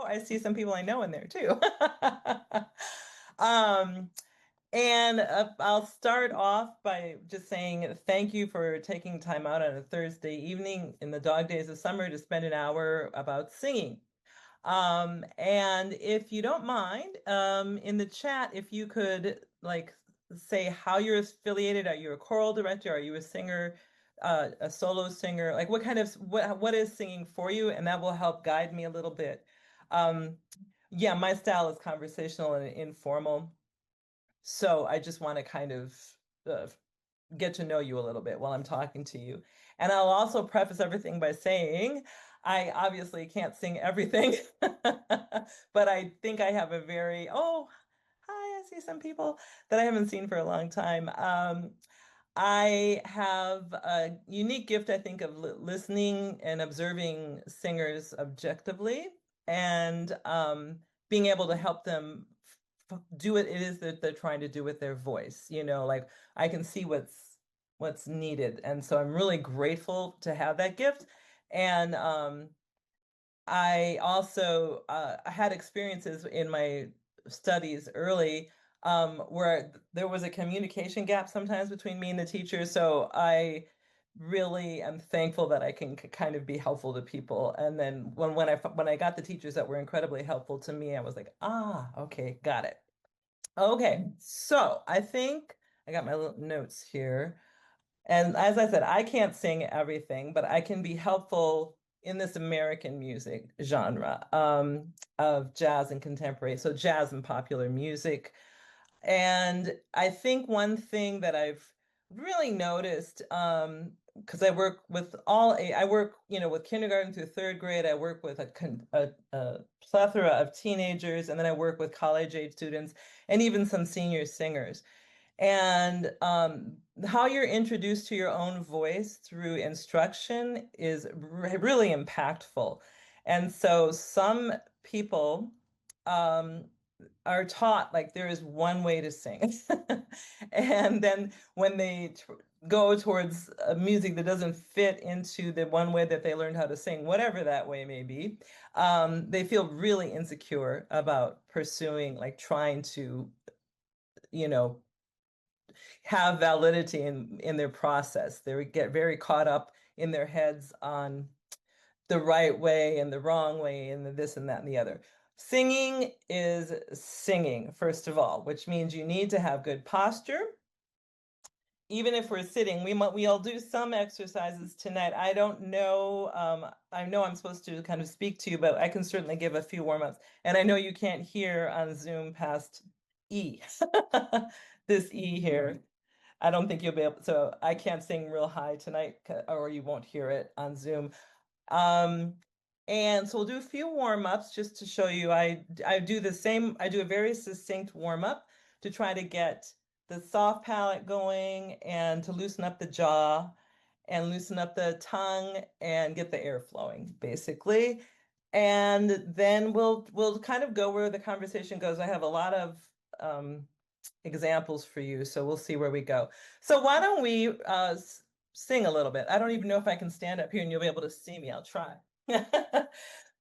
I see some people I know in there too. Um, and I'll start off by just saying thank you for taking time out on a Thursday evening in the dog days of summer to spend an hour about singing. And if you don't mind, in the chat, if you could like say how you're affiliated. Are you a choral director? Are you a singer, a solo singer? Like what kind of what is singing for you? And that will help guide me a little bit. Um, yeah, my style is conversational and informal. So I just want to kind of uh, get to know you a little bit while I'm talking to you. And I'll also preface everything by saying I obviously can't sing everything, but I think I have a very, oh, hi, I see some people that I haven't seen for a long time. I have a unique gift, I think, of listening and observing singers objectively and being able to help them do what it is that they're trying to do with their voice. You know, like I can see what's needed. And so I'm really grateful to have that gift. And I also had experiences in my studies early where there was a communication gap sometimes between me and the teacher. So I really am thankful that I can kind of be helpful to people. And then when I got the teachers that were incredibly helpful to me, I was like, ah, okay, got it. Okay, so I think I got my little notes here. And as I said, I can't sing everything, but I can be helpful in this American music genre of jazz and contemporary. So jazz and popular music. And I think one thing that I've really noticed, because I work with I work, with kindergarten through third grade. I work with a plethora of teenagers, and then I work with college age students and even some senior singers. And how you're introduced to your own voice through instruction is really impactful. And so some people um, are taught like there is one way to sing. And then when they go towards music that doesn't fit into the one way that they learned how to sing, whatever that way may be, they feel really insecure about pursuing, like trying to, you know, have validity in their process. They get very caught up in their heads on the right way and the wrong way and the this and that and the other. Singing is singing, first of all, which means you need to have good posture. Even if we're sitting, we'll do some exercises tonight. I don't know. I know I'm supposed to kind of speak to you, but I can certainly give a few warm-ups. And I know you can't hear on Zoom past E, this E here. I don't think you'll be able, so I can't sing real high tonight, or you won't hear it on Zoom. Um, and so we'll do a few warm-ups just to show you. I do the same, I do a very succinct warm-up to try to get the soft palate going and to loosen up the jaw and loosen up the tongue and get the air flowing, basically. And then we'll kind of go where the conversation goes. I have a lot of examples for you, so we'll see where we go. So why don't we sing a little bit? I don't even know if I can stand up here and you'll be able to see me. I'll try.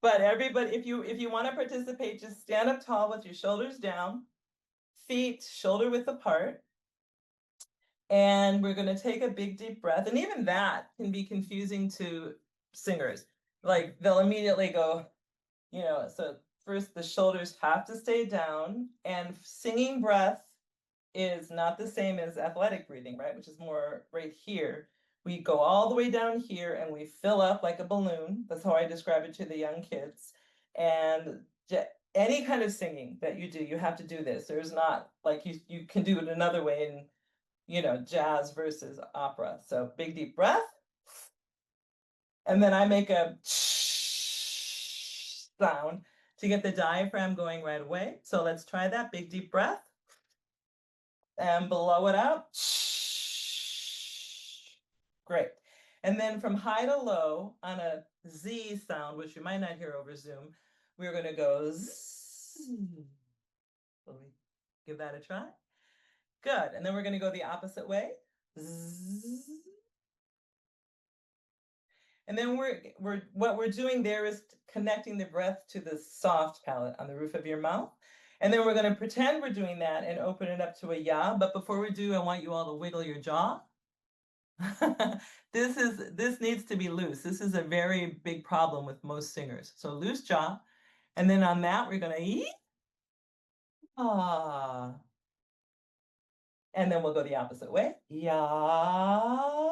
But everybody, if you want to participate, just stand up tall with your shoulders down, feet shoulder width apart. And we're going to take a big deep breath. And even that can be confusing to singers. Like they'll immediately go, so first the shoulders have to stay down, and singing breath is not the same as athletic breathing, right? Which is more right here. We go all the way down here and we fill up like a balloon. That's how I describe it to the young kids. And any kind of singing that you do, you have to do this. There's not like you can do it another way in, jazz versus opera. So big deep breath. And then I make a sound to get the diaphragm going right away. So let's try that. Big deep breath. And blow it out. Great. And then from high to low on a Z sound, which you might not hear over Zoom, we're going to go Z. Let me give that a try. Good. And then we're going to go the opposite way. Z. And then what we're doing there is connecting the breath to the soft palate on the roof of your mouth. And then we're going to pretend we're doing that and open it up to a ya. But before we do, I want you all to wiggle your jaw. This needs to be loose. This is a very big problem with most singers. So loose jaw. And then on that, we're going to ah. And then we'll go the opposite way. Ya.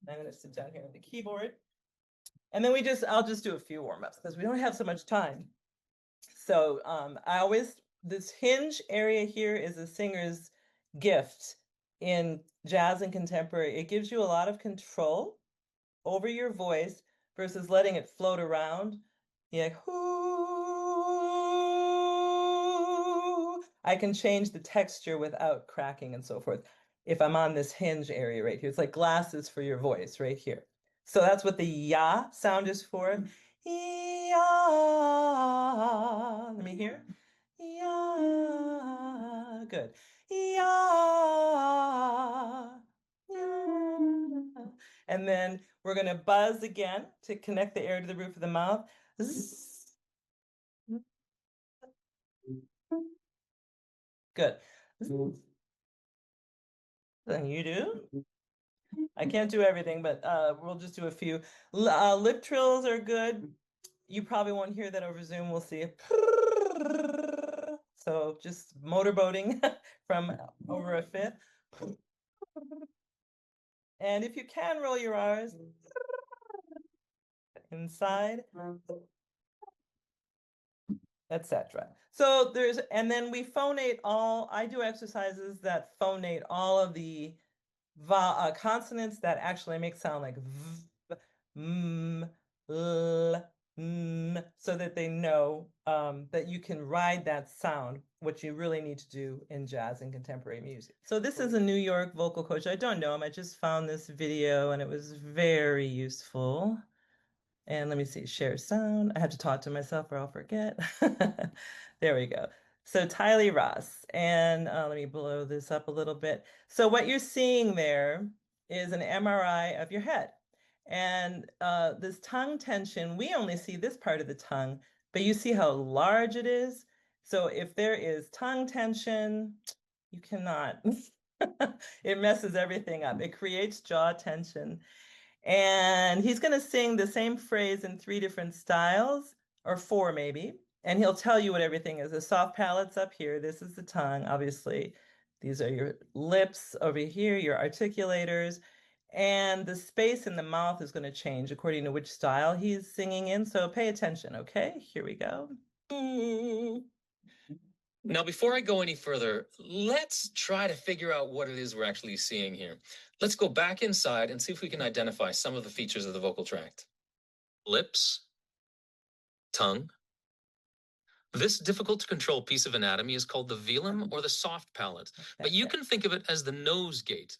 I'm going to sit down here on the keyboard. And then I'll just do a few warm-ups because we don't have so much time. So this hinge area here is a singer's gift in jazz and contemporary. It gives you a lot of control over your voice versus letting it float around. You're like, "Ooh." I can change the texture without cracking and so forth. If I'm on this hinge area right here, it's like glasses for your voice right here. So that's what the ya sound is for. Ya. Let me hear. Ya. Good. Ya. Ya. And then we're going to buzz again to connect the air to the roof of the mouth. Zzz. Good. Then you do. I can't do everything, but we'll just do a few. Lip trills are good. You probably won't hear that over Zoom. We'll see. So just motorboating from over a fifth. And if you can roll your R's inside, etc. So and then we phonate I do exercises that phonate all of the consonants that actually make sound like v, m, l, m, so that they know that you can ride that sound, which you really need to do in jazz and contemporary music. So this is a New York vocal coach. I don't know him. I just found this video and it was very useful. And let me see, share sound. I have to talk to myself or I'll forget. There we go. So Tylee Ross, and let me blow this up a little bit. So what you're seeing there is an MRI of your head. And this tongue tension, we only see this part of the tongue, but you see how large it is. So if there is tongue tension, you cannot. It messes everything up. It creates jaw tension. And he's going to sing the same phrase in 3 different styles, or 4 maybe. And he'll tell you what everything is. The soft palate's up here. This is the tongue, obviously. These are your lips over here, your articulators. And the space in the mouth is going to change according to which style he's singing in. So pay attention, okay? Here we go. Now, before I go any further, let's try to figure out what it is we're actually seeing here. Let's go back inside and see if we can identify some of the features of the vocal tract. Lips, tongue. This difficult to control piece of anatomy is called the velum or the soft palate, but you can think of it as the nose gate.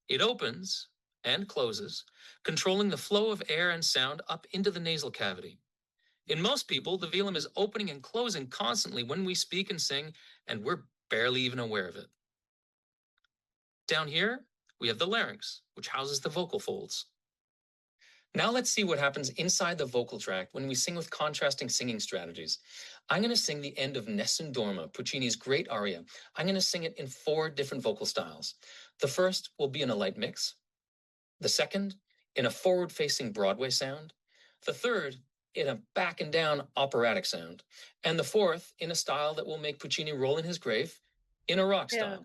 It opens and closes, controlling the flow of air and sound up into the nasal cavity. In most people, the velum is opening and closing constantly when we speak and sing, and we're barely even aware of it. Down here, we have the larynx, which houses the vocal folds. Now let's see what happens inside the vocal tract when we sing with contrasting singing strategies. I'm going to sing the end of Nessun Dorma, Puccini's great aria. I'm going to sing it in 4 different vocal styles. The first will be in a light mix. The second, in a forward-facing Broadway sound. The third, in a back and down operatic sound. And the fourth, in a style that will make Puccini roll in his grave, in a rock style.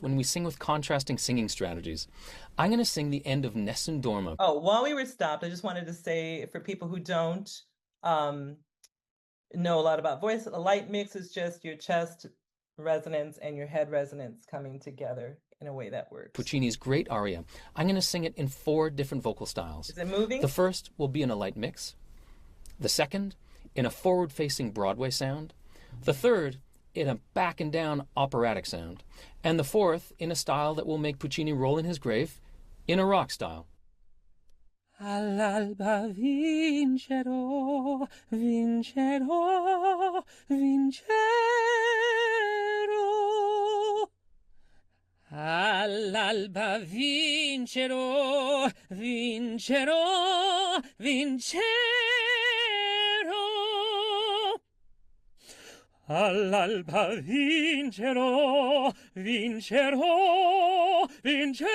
When we sing with contrasting singing strategies, I'm going to sing the end of Nessun Dorma. Oh, while we were stopped, I just wanted to say for people who don't know a lot about voice, a light mix is just your chest resonance and your head resonance coming together in a way that works. Puccini's great aria. I'm going to sing it in 4 different vocal styles. Is it moving? The first will be in a light mix. The second, in a forward-facing Broadway sound. The third, in a back and down operatic sound. And the fourth, in a style that will make Puccini roll in his grave, in a rock style. All'alba vincerò, vincerò, vincerò. All'alba vincerò, vincerò, vincerò. All'alba vincerò, vincerò, vincerò.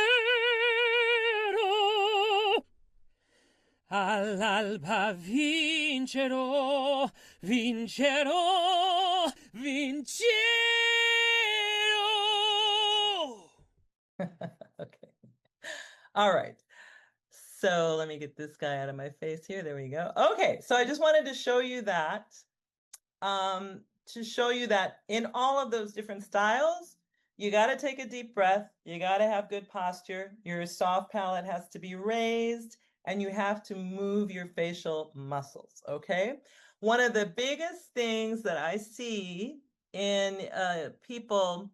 All'alba vincerò, vincerò, vincerò. Okay. All right. So let me get this guy out of my face here. There we go. Okay, so I just wanted to show you that in all of those different styles, you got to take a deep breath. You got to have good posture. Your soft palate has to be raised, and you have to move your facial muscles. Okay. One of the biggest things that I see in people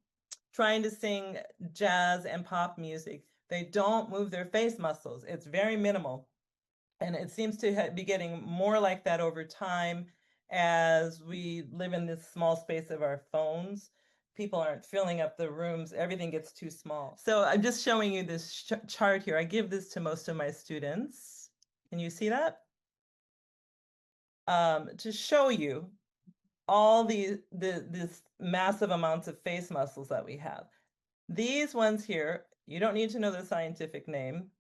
trying to sing jazz and pop music, they don't move their face muscles. It's very minimal. And it seems to be getting more like that over time as we live in this small space of our phones. People aren't filling up the rooms. Everything gets too small. So I'm just showing you this chart here. I give this to most of my students. Can you see that? To show you all this massive amounts of face muscles that we have. These ones here, you don't need to know the scientific name,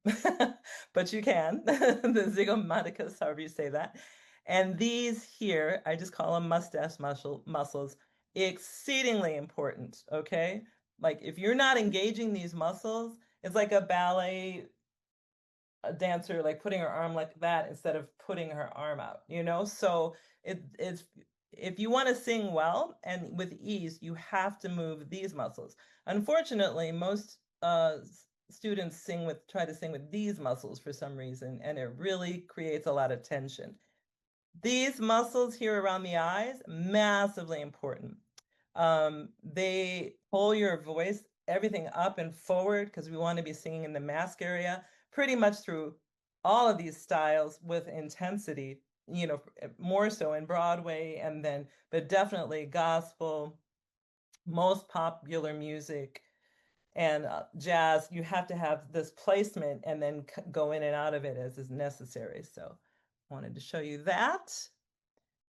but you can, the zygomaticus, however you say that. And these here, I just call them mustache muscles, exceedingly important, okay? Like if you're not engaging these muscles, it's like a ballet dancer like putting her arm like that instead of putting her arm out, you know? So it's if you want to sing well and with ease, you have to move these muscles. Unfortunately, most students try to sing with these muscles for some reason, and it really creates a lot of tension. These muscles here around the eyes, massively important. They pull your voice, everything up and forward because we want to be singing in the mask area pretty much through all of these styles with intensity, you know, more so in Broadway and then, but definitely gospel, most popular music and jazz. You have to have this placement and then go in and out of it as is necessary. So I wanted to show you that.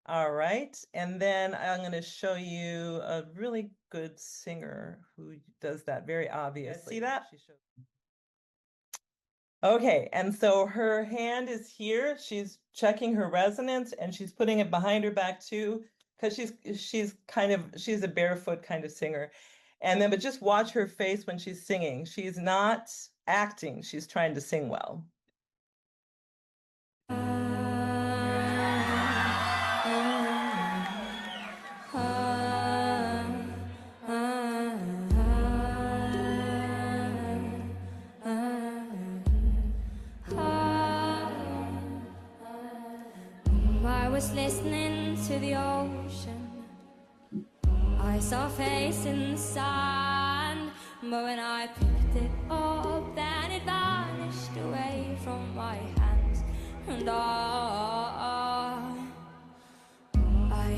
All right, and then I'm going to show you a really good singer who does that very obviously. See that? Okay, and so her hand is here. She's checking her resonance and she's putting it behind her back too, because she's a barefoot kind of singer. And then, but just watch her face when she's singing. She's not acting, she's trying to sing well. I was listening to the ocean. I saw a face in the sand, but when I picked it up, then it vanished away from my hands. And I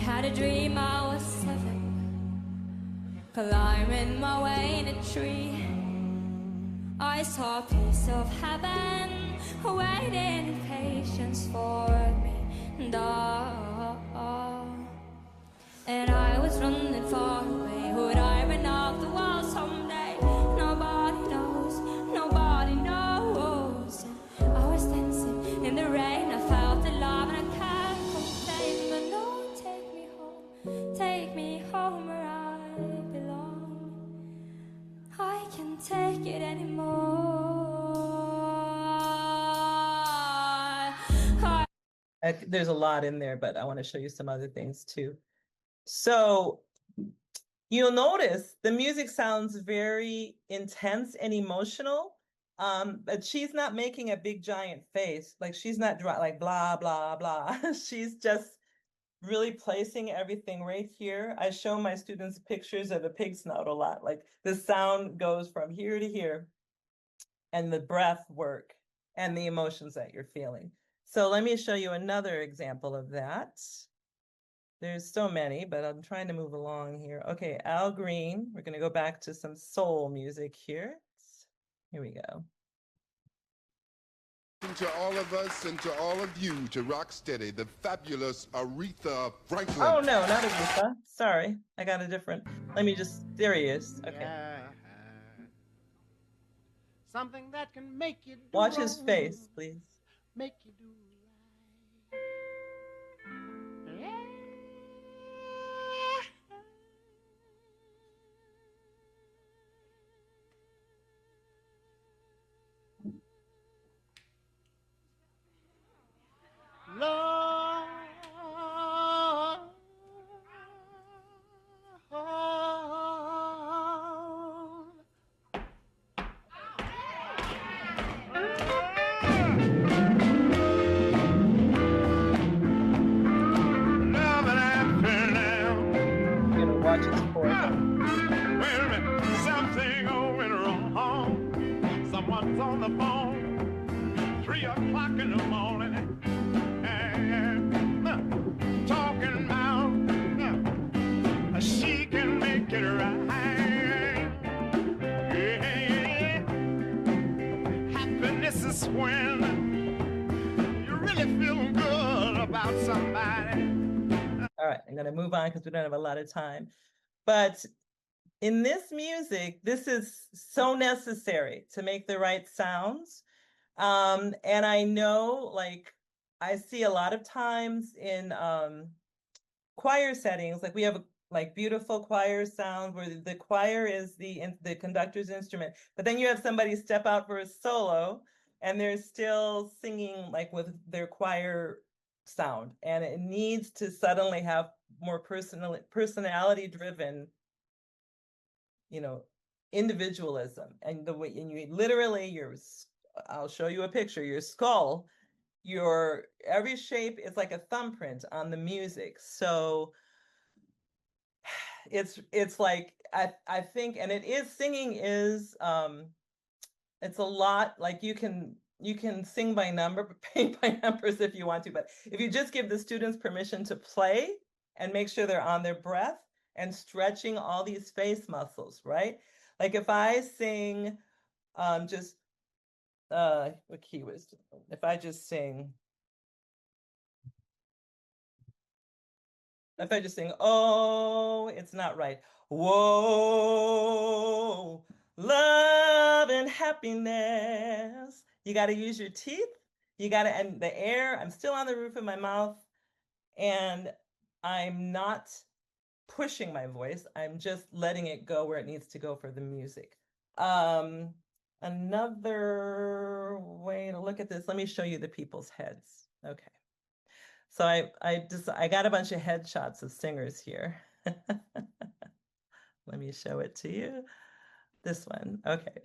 had a dream I was 7, climbing my way in a tree. I saw a piece of heaven waiting in patience for me. And I was running far away. Would I run off the wall someday? Nobody knows, nobody knows. I was dancing in the rain. I felt the love and I can't complain. But no, take me home where I belong. I can't take it anymore. There's a lot in there, but I want to show you some other things too. So you'll notice the music sounds very intense and emotional, but she's not making a big giant face. Like she's not like blah, blah, blah. She's just really placing everything right here. I show my students pictures of a pig snout a lot. Like the sound goes from here to here and the breath work and the emotions that you're feeling. So let me show you another example of that. There's so many, but I'm trying to move along here. Okay, Al Green. We're going to go back to some soul music here. Here we go. To all of us and to all of you, to rock steady, the fabulous Aretha Franklin. Oh no, not Aretha. Sorry, I got a different. Let me just. There he is. Okay. Yeah. Something that can make you do Watch his wrong, face, please. make you do right. Yeah. Lord, I'm gonna watch his forehead. something went wrong. Someone's on the phone, 3 o'clock in the morning, and talking about she can make it right. Yeah. Happiness is when you really feel good about somebody. All right, I'm gonna move on because we don't have a lot of time. But in this music, this is so necessary to make the right sounds. And I know, like, I see a lot of times in choir settings, like we have like beautiful choir sound where the choir is the conductor's instrument, but then you have somebody step out for a solo and they're still singing like with their choir sound, and it needs to suddenly have more personality driven, individualism. And the way, and you literally, I'll show you a picture, your skull, your every shape is like a thumbprint on the music. So it's like I think, and it is, singing is it's a lot, like you can sing by number, paint by numbers if you want to, but if you just give the students permission to play and make sure they're on their breath and stretching all these face muscles, right? Like if I sing just what key was, if I just sing, oh, it's not right. Whoa, love and happiness. You got to use your teeth. You got to, and the air, I'm still on the roof of my mouth, and I'm not pushing my voice. I'm just letting it go where it needs to go for the music. Another way to look at this, let me show you the people's heads. Okay. So I got a bunch of headshots of singers here. Let me show it to you. This one, okay.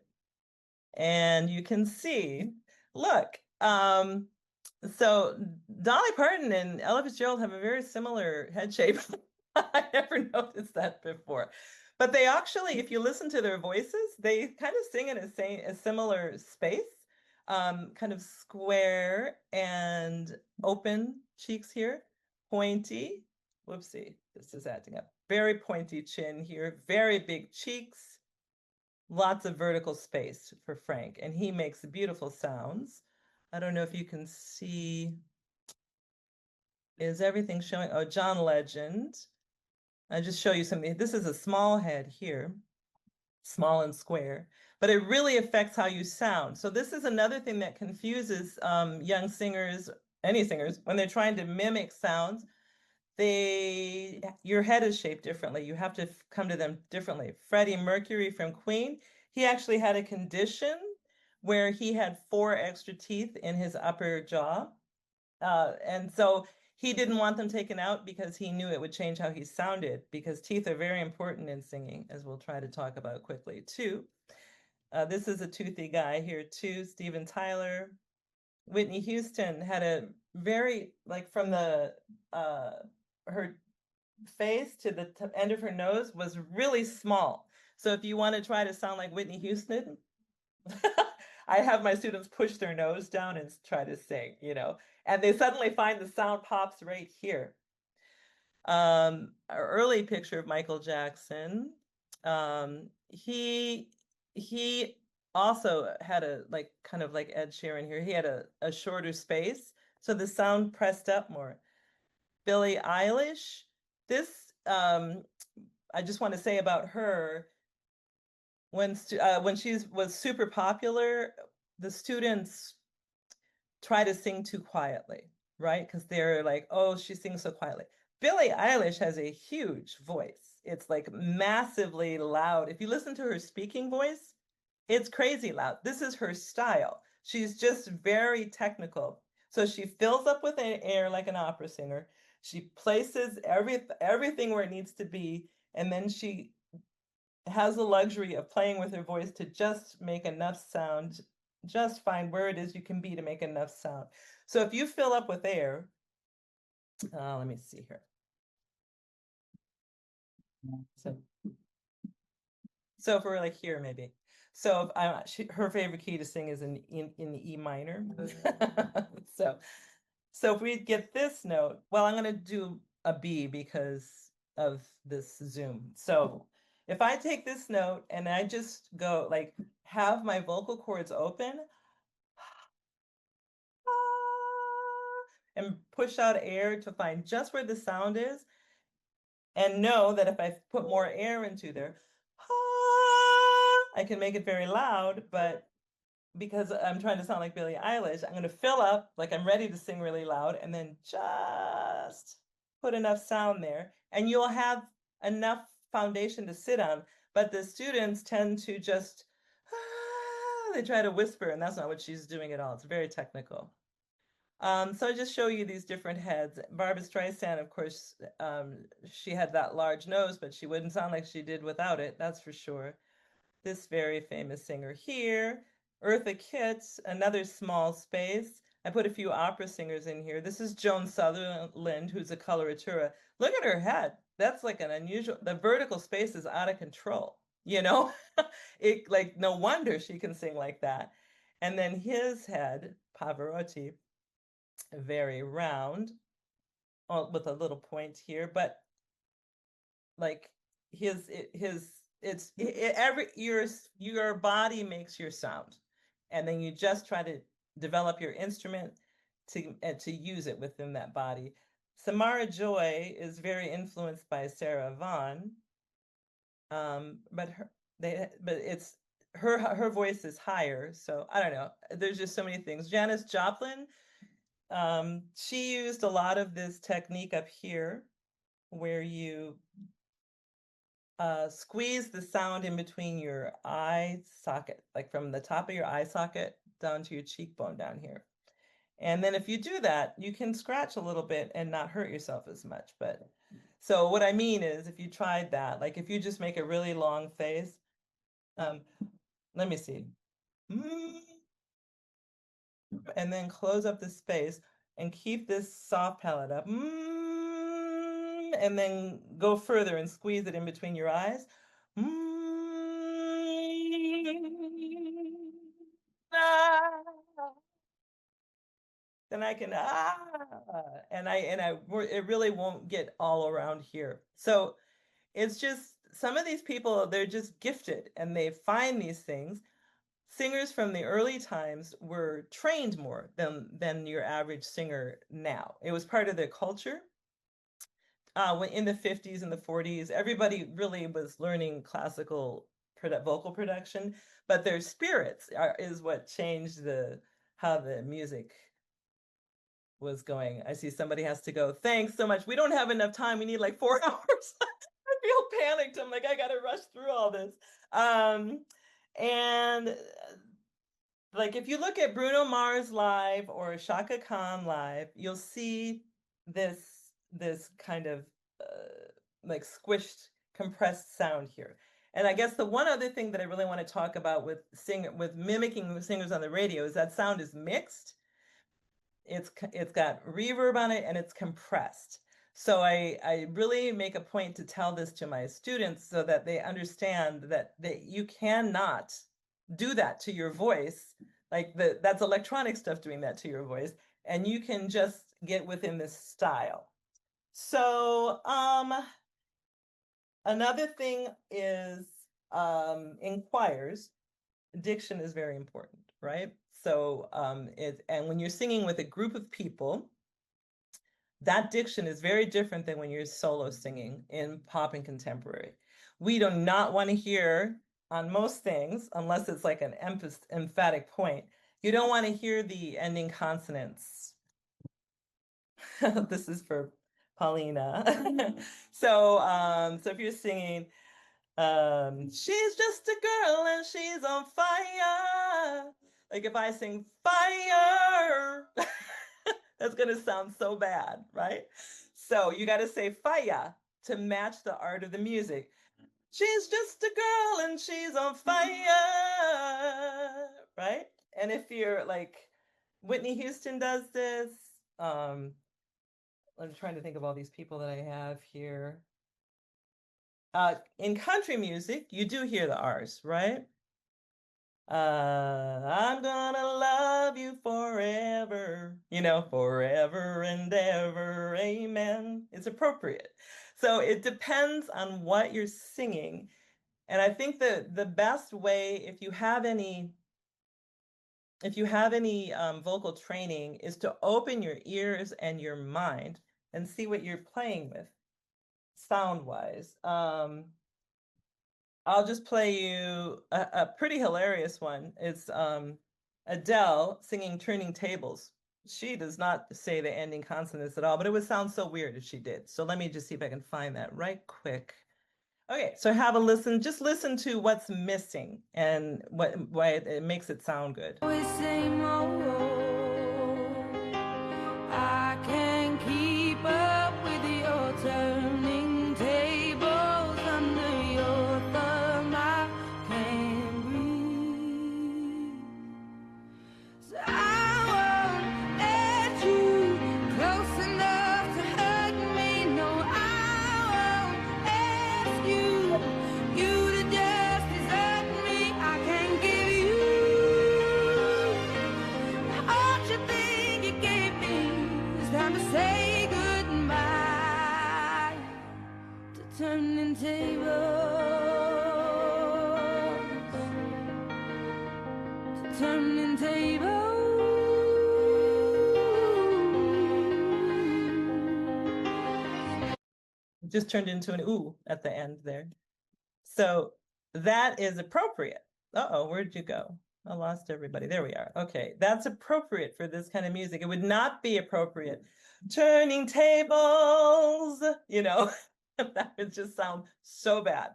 And you can see, look, so Dolly Parton and Ella Fitzgerald have a very similar head shape. I never noticed that before. But they actually, if you listen to their voices, they kind of sing in a similar space, kind of square and open cheeks here, pointy. Whoopsie, this is acting up. Very pointy chin here, very big cheeks, lots of vertical space for Frank, and he makes beautiful sounds. I don't know if you can see, is everything showing? Oh, John Legend. I'll just show you something. This is a small head here, small and square, but it really affects how you sound. So this is another thing that confuses young singers, any singers, when they're trying to mimic sounds. Your head is shaped differently. You have to come to them differently. Freddie Mercury from Queen, he actually had a condition where he had 4 extra teeth in his upper jaw. And so he didn't want them taken out because he knew it would change how he sounded, because teeth are very important in singing, as we'll try to talk about quickly too. This is a toothy guy here too, Steven Tyler. Whitney Houston had a very, like from the, her face to the end of her nose was really small. So if you want to try to sound like Whitney Houston, I have my students push their nose down and try to sing, and they suddenly find the sound pops right here. An early picture of Michael Jackson. He also had a like kind of like Ed Sheeran here. He had a shorter space, so the sound pressed up more. Billie Eilish, this I just want to say about her, when she was super popular, the students try to sing too quietly, right? Because they're like, oh, she sings so quietly. Billie Eilish has a huge voice. It's like massively loud. If you listen to her speaking voice, it's crazy loud. This is her style. She's just very technical. So she fills up with air like an opera singer. She places everything where it needs to be, and then she has the luxury of playing with her voice to just make enough sound, just find where it is you can be to make enough sound. So if you fill up with air, let me see here. So if we're like here, maybe. So if her favorite key to sing is in E minor. So if we get this note, well, I'm going to do a B because of this zoom. So if I take this note and I just go like have my vocal cords open and push out air to find just where the sound is, and know that if I put more air into there, I can make it very loud, but because I'm trying to sound like Billie Eilish, I'm going to fill up like I'm ready to sing really loud and then just put enough sound there, and you'll have enough foundation to sit on. But the students tend to just, they try to whisper, and that's not what she's doing at all. It's very technical. So I just show you these different heads. Barbra Streisand, of course, she had that large nose, but she wouldn't sound like she did without it, that's for sure. This very famous singer here. Eartha Kitt, another small space. I put a few opera singers in here. This is Joan Sutherland, who's a coloratura. Look at her head. That's like an unusual, the vertical space is out of control, you know? It like, no wonder she can sing like that. And then his head, Pavarotti, very round, with a little point here, but like your body makes your sound, and then you just try to develop your instrument to use it within that body. Samara Joy is very influenced by Sarah Vaughan, but her voice is higher, so I don't know. There's just so many things. Janis Joplin, she used a lot of this technique up here, where you squeeze the sound in between your eye socket, like from the top of your eye socket down to your cheekbone down here. And then if you do that, you can scratch a little bit and not hurt yourself as much. But so what I mean is, if you tried that, like if you just make a really long face, let me see. And then close up the space and keep this soft palate up. And then go further and squeeze it in between your eyes. Then I can it really won't get all around here. So it's just some of these people, they're just gifted and they find these things. Singers from the early times were trained more than your average singer now. It was part of their culture. When in the 50s and the 40s, everybody really was learning classical vocal production, but their spirits is what changed how the music was going. I see somebody has to go. Thanks so much. We don't have enough time. We need like 4 hours. I feel panicked. I'm like, I got to rush through all this. And like, if you look at Bruno Mars live or Shaka Khan live, you'll see this kind of like squished, compressed sound here. And I guess the one other thing that I really want to talk about with mimicking singers on the radio is that sound is mixed. It's got reverb on it and it's compressed. So I really make a point to tell this to my students so that they understand that you cannot do that to your voice. Like that's electronic stuff doing that to your voice, and you can just get within this style. So, another thing is in choirs, diction is very important, right? So, and when you're singing with a group of people, that diction is very different than when you're solo singing in pop and contemporary. We do not want to hear on most things, unless it's like an emphatic point, you don't want to hear the ending consonants. This is for Paulina. So if you're singing, she's just a girl and she's on fire. Like if I sing fire, that's gonna sound so bad, right? So you got to say fire to match the art of the music. She's just a girl and she's on fire, right? And if you're like Whitney Houston does this, I'm trying to think of all these people that I have here. In country music, you do hear the R's, right? I'm gonna love you forever, forever and ever, amen. It's appropriate. So it depends on what you're singing. And I think that the best way, if you have any vocal training, is to open your ears and your mind and see what you're playing with sound-wise. I'll just play you a pretty hilarious one. It's Adele singing Turning Tables. She does not say the ending consonants at all, but it would sound so weird if she did. So let me just see if I can find that right quick. Okay, so have a listen. Just listen to what's missing and why it makes it sound good. I can't keep up with your turning tables under your thumb. I can't breathe. So I won't let you close enough to hurt me. No, I won't ask you to just desert me. I can't give you all you think you gave me. It's time to say goodbye to turning tables, to turning tables. Just turned into an ooh at the end there. So that is appropriate. Uh-oh, where'd you go? I lost everybody. There we are. Okay, that's appropriate for this kind of music. It would not be appropriate. Turning tables, that would just sound so bad.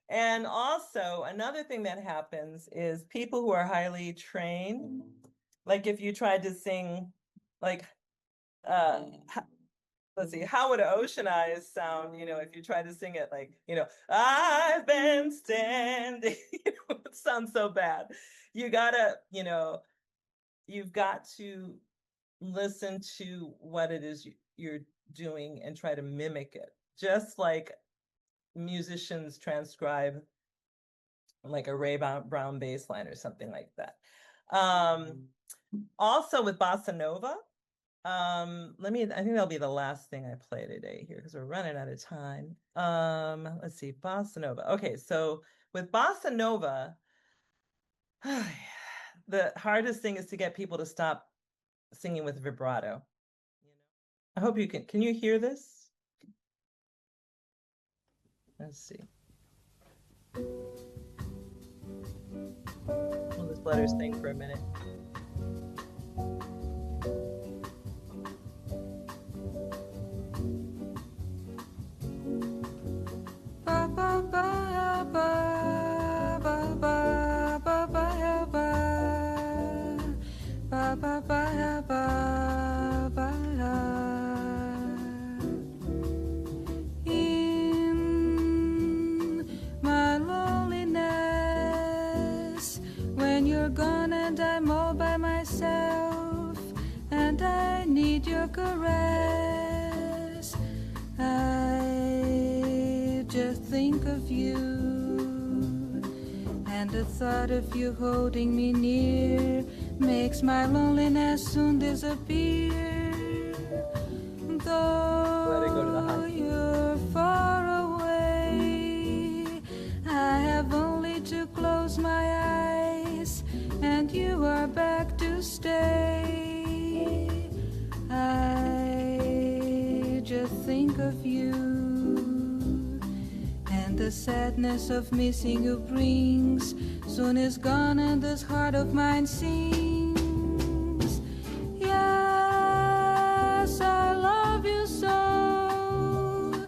And also, another thing that happens is people who are highly trained, like if you tried to sing, like, let's see, how would Ocean Eyes sound, if you try to sing it like, I've been standing, it sounds so bad. You gotta, you've got to listen to what it is you're doing and try to mimic it. Just like musicians transcribe like a Ray Brown bass line or something like that. Also with Bossa Nova, I think that'll be the last thing I play today here because we're running out of time. Let's see, Bossa Nova. Okay, so with Bossa Nova, the hardest thing is to get people to stop singing with vibrato. I hope you can you hear this? Let's see. We'll just let her sing for a minute. Ba ba ba ba ba ba ba ba ba ba ba ba. In my loneliness, when you're gone and I'm all by myself, and I need your caress, I just think of you, and the thought of you holding me near makes my loneliness soon disappear. Let it go to the think of you, and the sadness of missing you brings soon is gone, and this heart of mine sings. Yes, I love you so,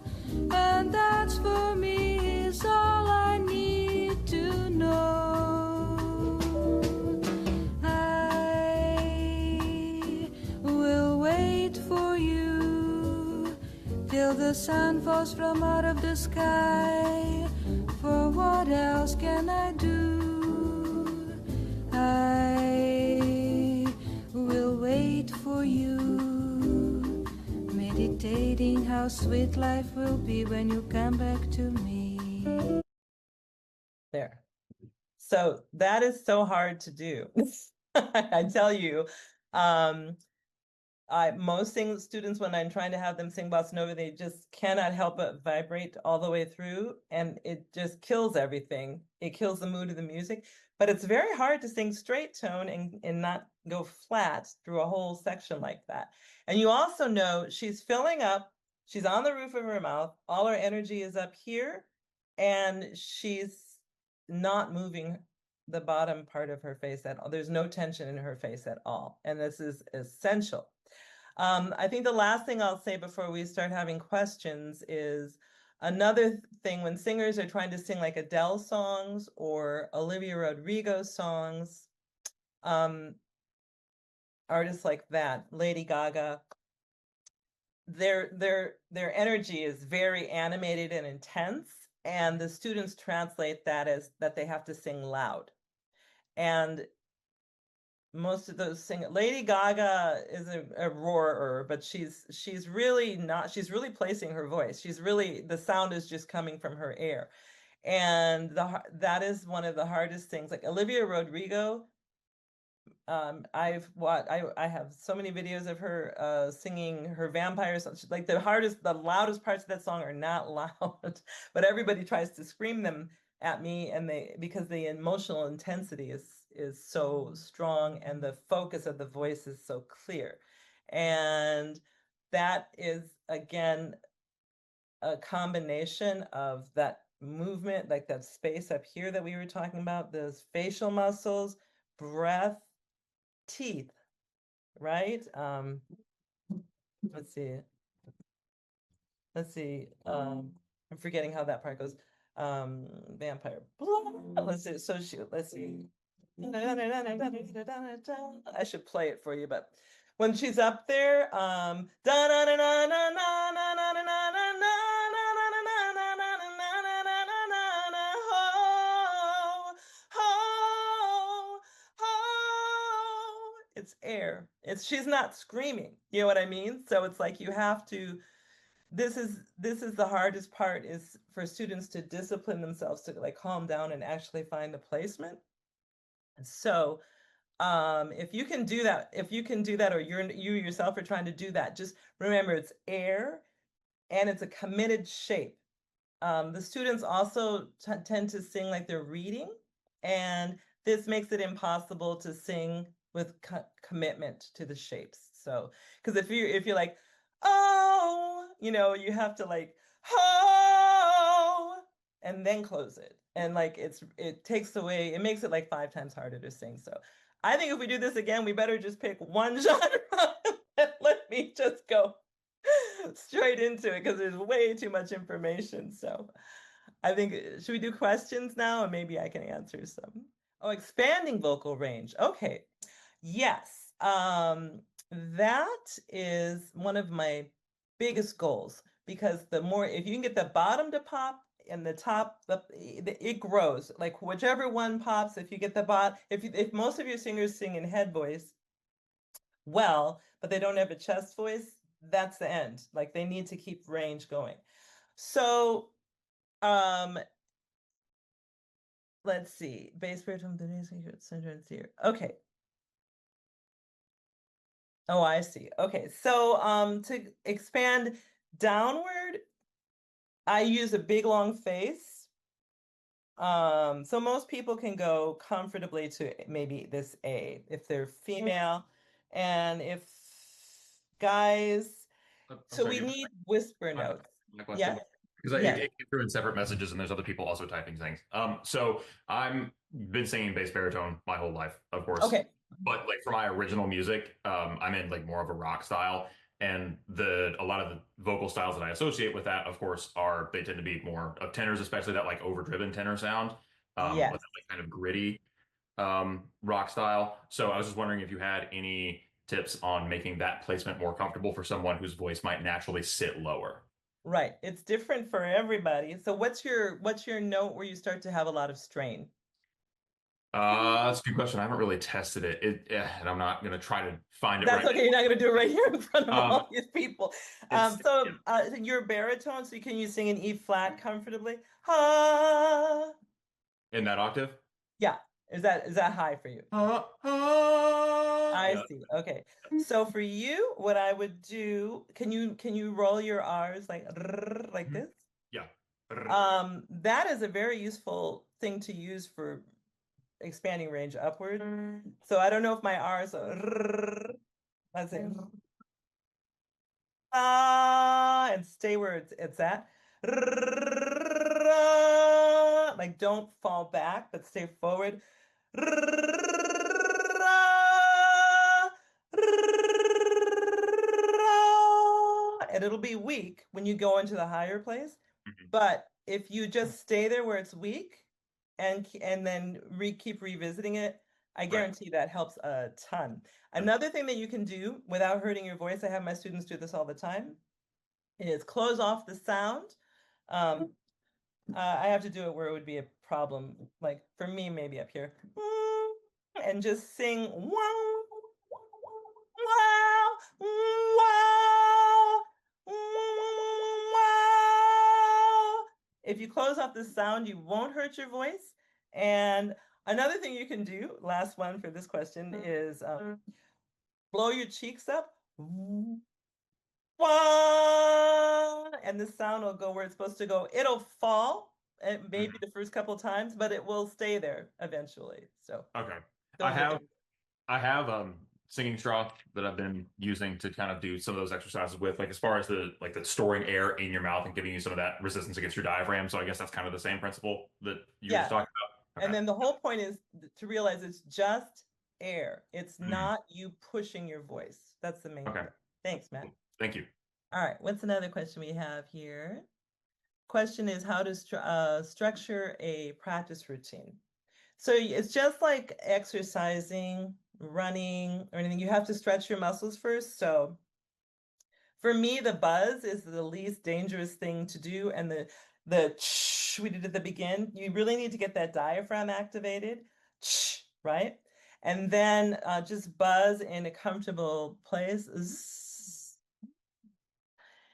and that's for me is all I need to know. I will wait for you till the sun falls from out of the sky. For what else can I do? I will wait for you, meditating how sweet life will be when you come back to me. There. So that is so hard to do. I tell you, most students, when I'm trying to have them sing bossa nova, they just cannot help but vibrate all the way through, and it just kills everything. It kills the mood of the music, but it's very hard to sing straight tone and not go flat through a whole section like that. And you also know she's filling up, she's on the roof of her mouth, all her energy is up here, and she's not moving the bottom part of her face at all. There's no tension in her face at all, and this is essential. I think the last thing I'll say before we start having questions is another thing when singers are trying to sing like Adele songs or Olivia Rodrigo songs, artists like that, Lady Gaga, their energy is very animated and intense, and the students translate that as that they have to sing loud. And most of those Lady Gaga is a roarer, but she's really not, she's really placing her voice. She's really, the sound is just coming from her air. And that is one of the hardest things. Like Olivia Rodrigo, I have so many videos of her singing her vampire songs. Like the loudest parts of that song are not loud, but everybody tries to scream them at me, and because the emotional intensity is so strong and the focus of the voice is so clear. And that is, again, a combination of that movement, like that space up here that we were talking about, those facial muscles, breath, teeth, right? Let's see. I'm forgetting how that part goes. Vampire. Let's see. Let's see. I should play it for you, but when she's up there, it's air. She's not screaming. You know what I mean? So it's like you have to. This is the hardest part, is for students to discipline themselves to like calm down and actually find the placement. So if you can do that, or you yourself are trying to do that, just remember it's air and it's a committed shape. The students also tend to sing like they're reading, and this makes it impossible to sing with commitment to the shapes. So, because if you're like, oh, you have to like, oh, and then close it. And like, it makes it like 5 times harder to sing. So I think if we do this again, we better just pick one genre and let me just go straight into it, because there's way too much information. So I think, should we do questions now? And maybe I can answer some. Oh, expanding vocal range. Okay. Yes. That is one of my biggest goals, because if you can get the bottom to pop and the top, it grows. Like whichever one pops, if you get the bottom, if most of your singers sing in head voice, well, but they don't have a chest voice, that's the end. Like they need to keep range going. So, let's see. Bass baritone, center and here. Okay. Oh, I see. Okay. So, to expand downward, I use a big long face. So most people can go comfortably to maybe this A if they're female. And if guys, So we need whisper my- notes. my question. Yeah. Because Yeah. it came through in separate messages, and there's other people also typing things. So I'm been singing bass baritone my whole life, of course. Okay. But like for my original music, I'm in like more of a rock style, and a lot of the vocal styles that I associate with that, of course, they tend to be more of tenors, especially that like overdriven tenor sound, Yes. like kind of gritty rock style. So I was just wondering if you had any tips on making that placement more comfortable for someone whose voice might naturally sit lower. Right. It's different for everybody. So what's your note where you start to have a lot of strain? That's a good question. I haven't really tested it. And I'm not gonna try to find it That's right okay. You're not going to do it right here in front of all these people. it's- You're baritone, so can you sing an E flat comfortably? Ha. in that octave. Yeah. Is that high for you? I Yeah. see. Okay. So for you, what I would do, can you roll your R's like this? Yeah. That is a very useful thing to use for expanding range upward. So I don't know if my R's are, let's say, and stay where it's at. Like don't fall back, but stay forward. And it'll be weak when you go into the higher place. But if you just stay there where it's weak and then keep revisiting it, I guarantee that helps a ton. Another thing that you can do without hurting your voice, I have my students do this all the time, is close off the sound. I have to do it where it would be a problem, like for me, maybe up here, and just sing wow, wow, wow, wow. If you close off the sound, you won't hurt your voice. And another thing you can do, last one for this question, is blow your cheeks up. And the sound will go where it's supposed to go. It'll fall, maybe the first couple times, but it will stay there eventually. So okay, those I have singing straw that I've been using to kind of do some of those exercises with, like as far as the storing air in your mouth and giving you some of that resistance against your diaphragm. So I guess that's kind of the same principle that you were just talking about. Okay. And then the whole point is to realize it's just air. It's not you pushing your voice. That's the main thing. Thanks, Matt. Thank you. All right, what's another question we have here? Question is how to structure a practice routine. So it's just like exercising, running, or anything. You have to stretch your muscles first. So for me, the buzz is the least dangerous thing to do. And the we did at the begin, you really need to get that diaphragm activated, right? And then just buzz in a comfortable place.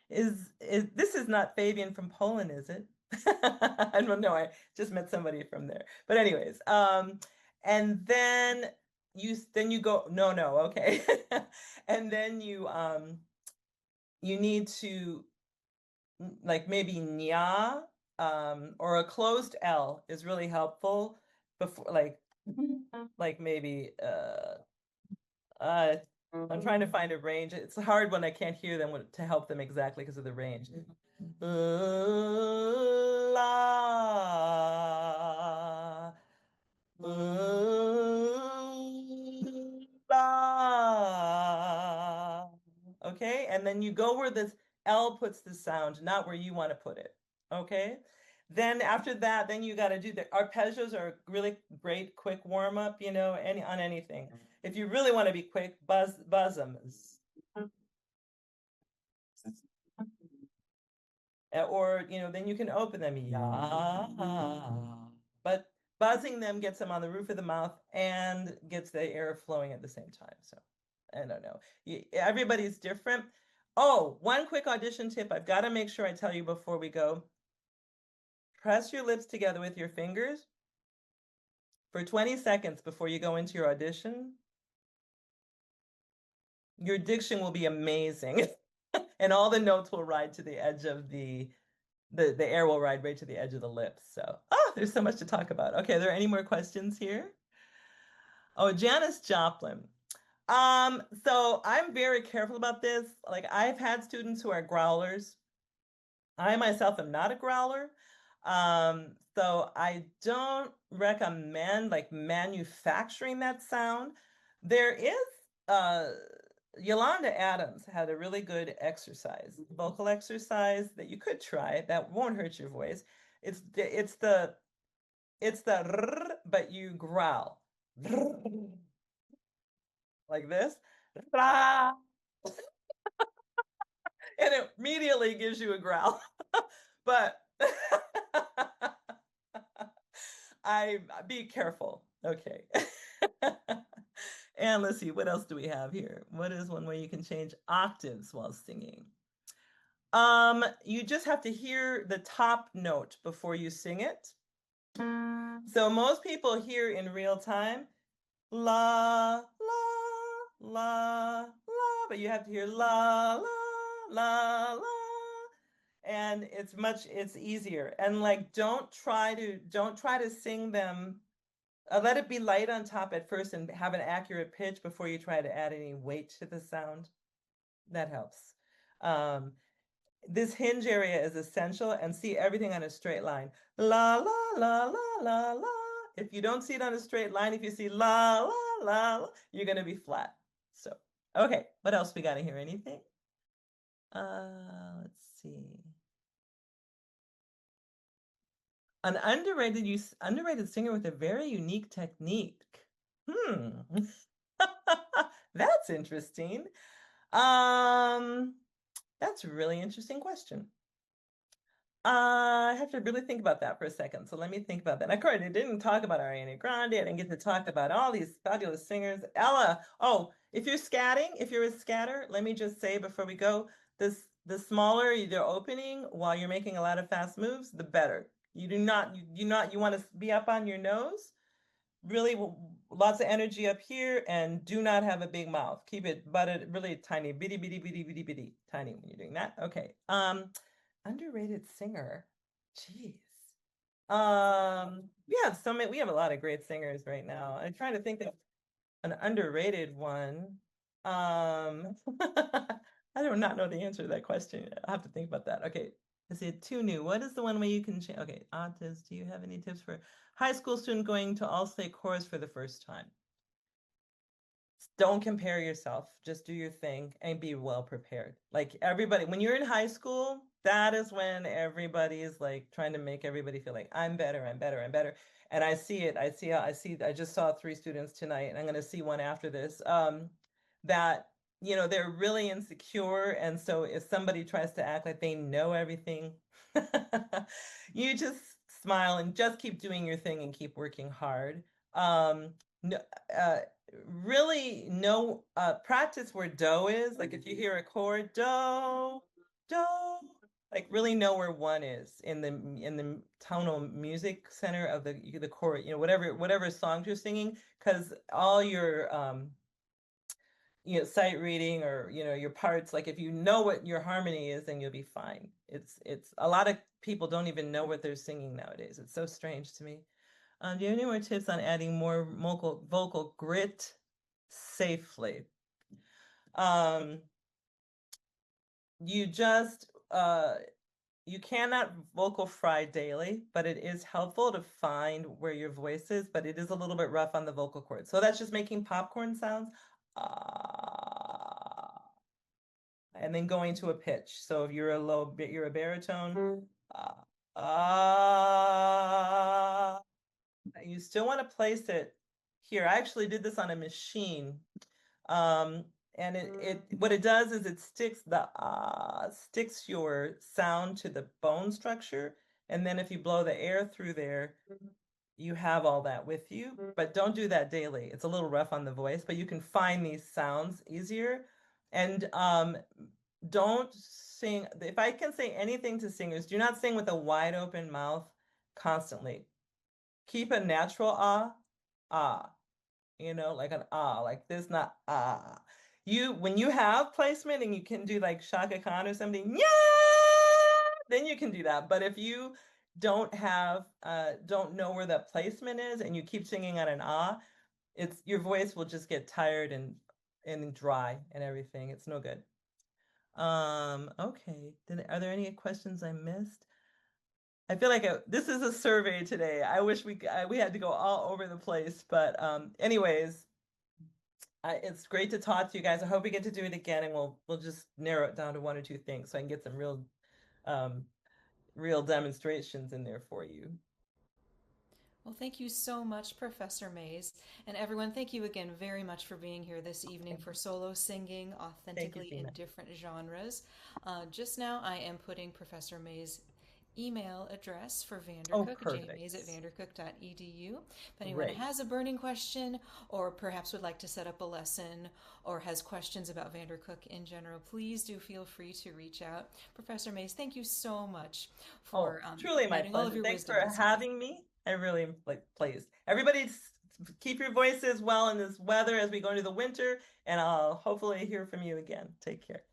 This is not Fabian from Poland, is it? I don't know. I just met somebody from there. But anyways, and then you go, no, okay. And then you need to like maybe nya, or a closed L is really helpful before like maybe I'm trying to find a range. It's hard when I can't hear them to help them exactly because of the range. La, la. Okay, and then you go where this L puts the sound, not where you want to put it. Okay, then after that, then you got to do the arpeggios are a really great quick warm up. You know, on anything. If you really want to be quick, buzz them. Or, then you can open them. Yeah. But buzzing them gets them on the roof of the mouth and gets the air flowing at the same time. So I don't know. Everybody's different. Oh, one quick audition tip. I've got to make sure I tell you before we go. Press your lips together with your fingers for 20 seconds before you go into your audition. Your diction will be amazing. And all the notes will ride to the edge of the air will ride right to the edge of the lips. So, there's so much to talk about. Okay, are there any more questions here? Oh, Janis Joplin. So I'm very careful about this. Like I've had students who are growlers. I myself am not a growler. So I don't recommend like manufacturing that sound. There is Yolanda Adams had a really good exercise, vocal exercise that you could try that won't hurt your voice. It's the rrr, but you growl like this. And it immediately gives you a growl. But I be careful. Okay. And let's see, what else do we have here? What is one way you can change octaves while singing? You just have to hear the top note before you sing it. So most people hear in real time, la, la, la, la, but you have to hear la, la, la, la. And it's easier. And like, don't try to sing them. Let it be light on top at first and have an accurate pitch before you try to add any weight to the sound. That helps. This hinge area is essential, and see everything on a straight line. La, la, la, la, la, la. If you don't see it on a straight line, if you see la, la, la, la, you're going to be flat. So, okay, what else we got to hear? Anything? Let's see. An underrated singer with a very unique technique. That's interesting. That's a really interesting question. I have to really think about that for a second. So let me think about that. Of course, I didn't talk about Ariana Grande. I didn't get to talk about all these fabulous singers. Ella. Oh, if you're a scatter, let me just say before we go, the smaller your opening while you're making a lot of fast moves, the better. You want to be up on your nose, really lots of energy up here, and do not have a big mouth. Keep it butted really tiny, bitty, bitty, bitty, bitty, bitty, tiny when you're doing that. Okay. Underrated singer. Jeez. We have a lot of great singers right now. I'm trying to think of an underrated one. I do not know the answer to that question. I'll have to think about that. Okay. Is it too new? What is the one way you can change? Okay, Antas, do you have any tips for high school student going to all-state chorus for the first time? Don't compare yourself. Just do your thing and be well prepared. Like everybody, when you're in high school, that is when everybody is like trying to make everybody feel like I'm better, I'm better, I'm better. And I see it. I just saw 3 students tonight, and I'm going to see one after this. That they're really insecure, and so if somebody tries to act like they know everything, you just smile and just keep doing your thing and keep working hard. Really practice where do is. Like if you hear a chord, do, like really know where 1 is in the tonal music center of the chord, whatever songs you're singing, because all your sight reading or your parts, like if you know what your harmony is, then you'll be fine. It's a lot of people don't even know what they're singing nowadays. It's so strange to me. Do you have any more tips on adding more vocal grit safely? You cannot vocal fry daily, but it is helpful to find where your voice is, but it is a little bit rough on the vocal cords. So that's just making popcorn sounds. And then going to a pitch. So if you're a baritone, you still want to place it here. I actually did this on a machine. And what it does is it sticks your sound to the bone structure. And then if you blow the air through there, you have all that with you, but don't do that daily. It's a little rough on the voice, but you can find these sounds easier. And don't sing. If I can say anything to singers, do not sing with a wide open mouth constantly. Keep a natural like an like this, not when you have placement and you can do like Shaka Khan or something, yeah, then you can do that. But if you don't know where that placement is and you keep singing on an your voice will just get tired and and dry and everything. It's no good. Okay. Are there any questions I missed? I feel like this is a survey today. I wish we had to go all over the place, but anyways, it's great to talk to you guys. I hope we get to do it again, and we'll just narrow it down to one or two things so I can get some real demonstrations in there for you. Well, thank you so much, Professor Mays. And everyone, thank you again very much for being here this evening for solo singing authentically in different genres. Just now, I am putting Professor Mays' email address for VanderCook, jmays@vandercook.edu. If anyone has a burning question or perhaps would like to set up a lesson or has questions about VanderCook in general, please do feel free to reach out. Professor Mays, thank you so much for truly my pleasure. Thanks for having me. I really pleased. Everybody keep your voices well in this weather as we go into the winter, and I'll hopefully hear from you again. Take care.